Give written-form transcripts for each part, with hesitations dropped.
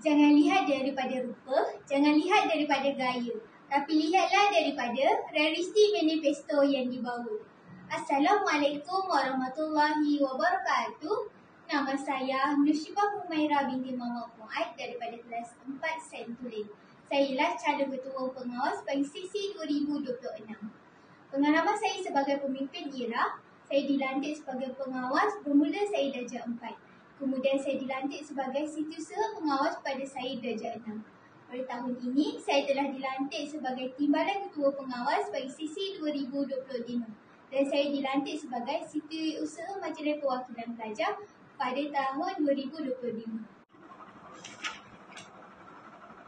Jangan lihat daripada rupa, jangan lihat daripada gaya, tapi lihatlah daripada realiti manifesto yang dibawa. Assalamualaikum warahmatullahi wabarakatuh. Nama saya Nusybah Humairah binti Muhammad Fuad daripada kelas 4 Saint Tulen. Saya ialah calon ketua pengawas bagi sesi 2026. Pengalaman saya sebagai pemimpin ialah saya dilantik sebagai pengawas bermula saya darjah 4. Kemudian saya dilantik sebagai setiausaha pengawas pada saya darjah 6. Pada tahun ini, saya telah dilantik sebagai timbalan ketua pengawas bagi sesi 2025. Dan saya dilantik sebagai setiausaha majlis perwakilan pelajar pada tahun 2025.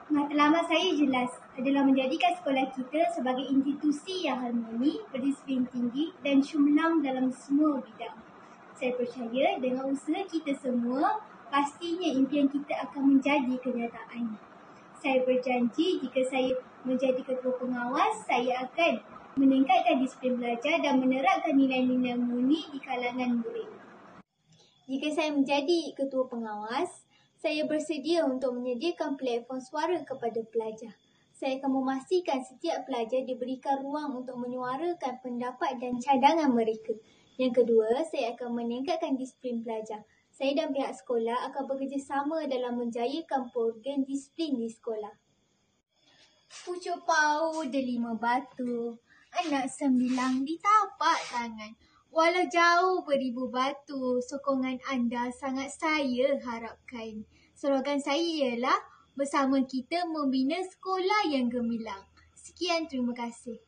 Matlamat saya jelas adalah menjadikan sekolah kita sebagai institusi yang harmoni, berdisiplin tinggi dan cemerlang dalam semua bidang. Saya percaya dengan usaha kita semua, pastinya impian kita akan menjadi kenyataan. Saya berjanji jika saya menjadi ketua pengawas, saya akan meningkatkan disiplin belajar dan menerapkan nilai-nilai murni di kalangan murid. Jika saya menjadi ketua pengawas, saya bersedia untuk menyediakan platform suara kepada pelajar. Saya akan memastikan setiap pelajar diberikan ruang untuk menyuarakan pendapat dan cadangan mereka. Yang kedua, saya akan meningkatkan disiplin pelajar. Saya dan pihak sekolah akan bekerjasama dalam menjayakan program disiplin di sekolah. Pucuk pau delima batu, anak sembilang di tapak tangan. Walau jauh beribu batu, sokongan anda sangat saya harapkan. Slogan saya ialah bersama kita membina sekolah yang gemilang. Sekian, terima kasih.